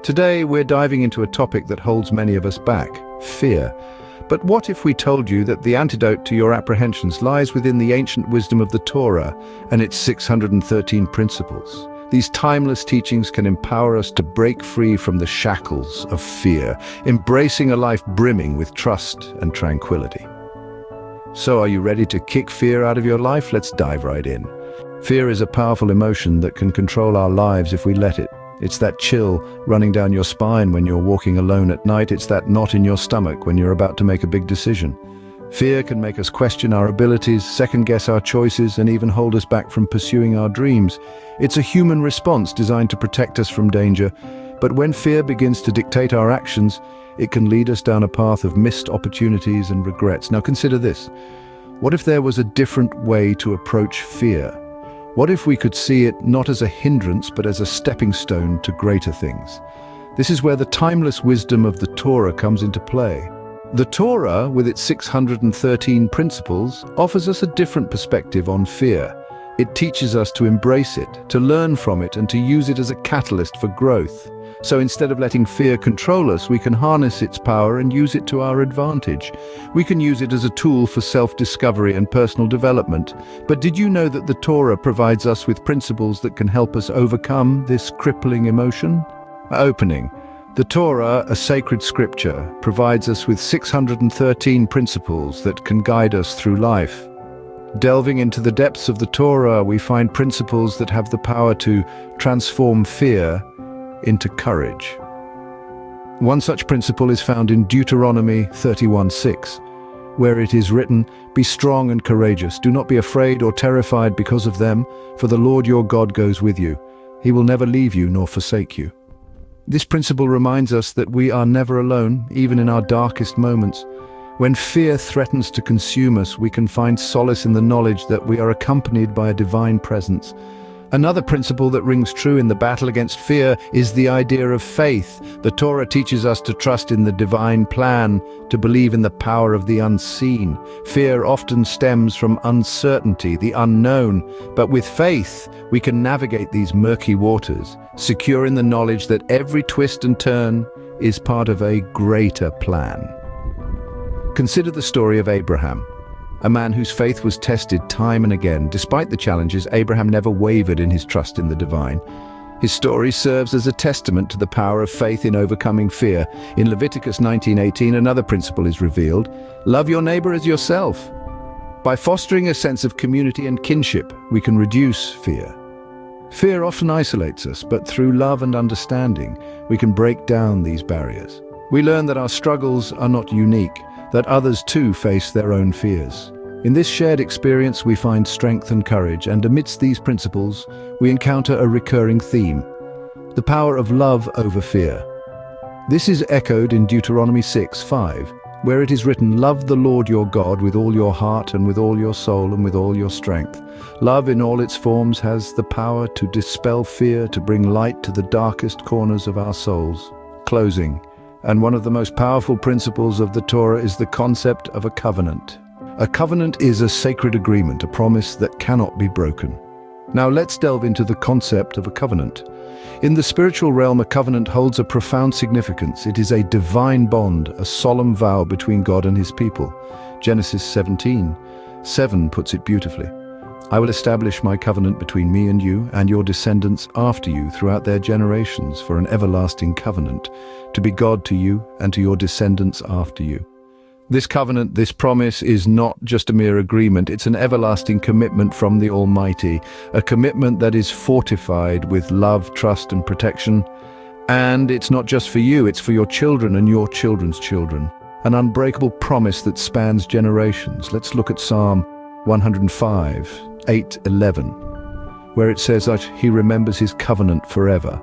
Today, we're diving into a topic that holds many of us back: fear. But what if we told you that the antidote to your apprehensions lies within the ancient wisdom of the Torah and its 613 principles? These timeless teachings can empower us to break free from the shackles of fear, embracing a life brimming with trust and tranquility. So, are you ready to kick fear out of your life? Let's dive right in. Fear is a powerful emotion that can control our lives if we let it. It's that chill running down your spine when you're walking alone at night. It's that knot in your stomach when you're about to make a big decision. Fear can make us question our abilities, second-guess our choices, and even hold us back from pursuing our dreams. It's a human response designed to protect us from danger, but when fear begins to dictate our actions, it can lead us down a path of missed opportunities and regrets. Now consider this. What if there was a different way to approach fear? What if we could see it not as a hindrance, but as a stepping stone to greater things? This is where the timeless wisdom of the Torah comes into play. The Torah, with its 613 principles, offers us a different perspective on fear. It teaches us to embrace it, to learn from it, and to use it as a catalyst for growth. So instead of letting fear control us, we can harness its power and use it to our advantage. We can use it as a tool for self-discovery and personal development. But did you know that the Torah provides us with principles that can help us overcome this crippling emotion? Opening. The Torah, a sacred scripture, provides us with 613 principles that can guide us through life. Delving into the depths of the Torah, we find principles that have the power to transform fear into courage. One such principle is found in Deuteronomy 31:6, where it is written, "Be strong and courageous. Do not be afraid or terrified because of them, for the Lord your God goes with you. He will never leave you nor forsake you." This principle reminds us that we are never alone, even in our darkest moments. When fear threatens to consume us, we can find solace in the knowledge that we are accompanied by a divine presence. Another principle that rings true in the battle against fear is the idea of faith. The Torah teaches us to trust in the divine plan, to believe in the power of the unseen. Fear often stems from uncertainty, the unknown, but with faith, we can navigate these murky waters, secure in the knowledge that every twist and turn is part of a greater plan. Consider the story of Abraham, a man whose faith was tested time and again. Despite the challenges, Abraham never wavered in his trust in the divine. His story serves as a testament to the power of faith in overcoming fear. In Leviticus 19:18, another principle is revealed: love your neighbor as yourself. By fostering a sense of community and kinship, we can reduce fear. Fear often isolates us, but through love and understanding, we can break down these barriers. We learn that our struggles are not unique, that others too face their own fears. In this shared experience, we find strength and courage, and amidst these principles, we encounter a recurring theme: the power of love over fear. This is echoed in Deuteronomy 6:5, where it is written, "Love the Lord your God with all your heart and with all your soul and with all your strength." Love in all its forms has the power to dispel fear, to bring light to the darkest corners of our souls. Closing. And one of the most powerful principles of the Torah is the concept of a covenant. A covenant is a sacred agreement, a promise that cannot be broken. Now let's delve into the concept of a covenant. In the spiritual realm, a covenant holds a profound significance. It is a divine bond, a solemn vow between God and his people. Genesis 17:7 puts it beautifully. "I will establish my covenant between me and you and your descendants after you throughout their generations for an everlasting covenant, to be God to you and to your descendants after you." This covenant, this promise, is not just a mere agreement. It's an everlasting commitment from the Almighty, a commitment that is fortified with love, trust, and protection. And it's not just for you, it's for your children and your children's children. An unbreakable promise that spans generations. Let's look at Psalm 105:8-11, where it says that he remembers his covenant forever.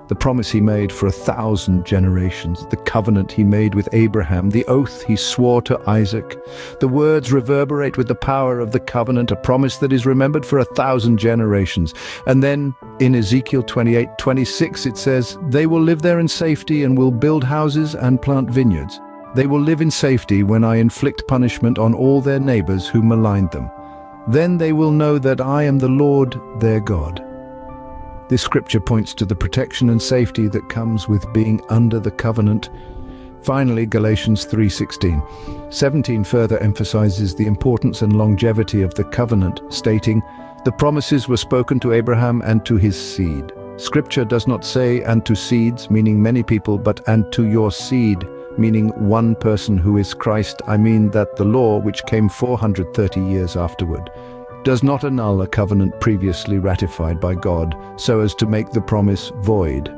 The promise he made for 1,000 generations, the covenant he made with Abraham, the oath he swore to Isaac. The words reverberate with the power of the covenant, a promise that is remembered for 1,000 generations. And then in Ezekiel 28:26 it says, "They will live there in safety and will build houses and plant vineyards. They will live in safety when I inflict punishment on all their neighbors who maligned them. Then they will know that I am the Lord their God." This scripture points to the protection and safety that comes with being under the covenant. Finally, Galatians 3:16. 17 further emphasizes the importance and longevity of the covenant, stating, "The promises were spoken to Abraham and to his seed." Scripture does not say "and to seeds," meaning many people, but "and to your seed," meaning one person who is Christ. I mean that the law, which came 430 years afterward, does not annul a covenant previously ratified by God so as to make the promise void.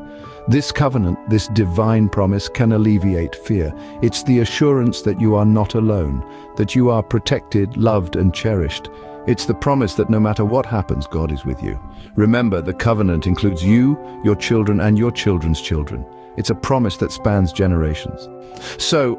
This covenant, this divine promise, can alleviate fear. It's the assurance that you are not alone, that you are protected, loved, and cherished. It's the promise that no matter what happens, God is with you. Remember, the covenant includes you, your children, and your children's children. It's a promise that spans generations. So,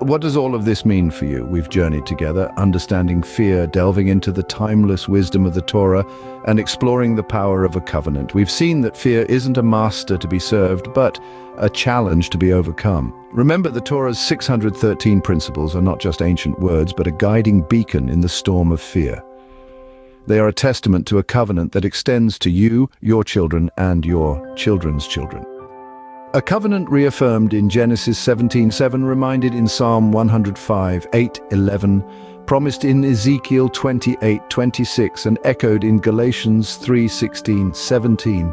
what does all of this mean for you? We've journeyed together, understanding fear, delving into the timeless wisdom of the Torah, and exploring the power of a covenant. We've seen that fear isn't a master to be served, but a challenge to be overcome. Remember, the Torah's 613 principles are not just ancient words, but a guiding beacon in the storm of fear. They are a testament to a covenant that extends to you, your children, and your children's children. A covenant reaffirmed in Genesis 17:7, reminded in Psalm 105:8-11, promised in Ezekiel 28:26, and echoed in Galatians 3:16-17.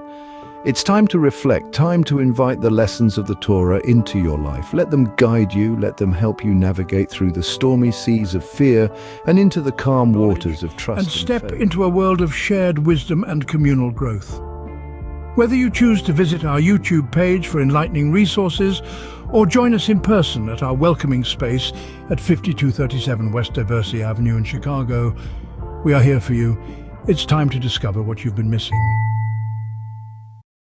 It's time to reflect, time to invite the lessons of the Torah into your life. Let them guide you, let them help you navigate through the stormy seas of fear and into the calm waters of trust and and step faith. into a world of shared wisdom and communal growth. Whether you choose to visit our YouTube page for enlightening resources or join us in person at our welcoming space at 5237 West Diversey Avenue in Chicago, we are here for you. It's time to discover what you've been missing.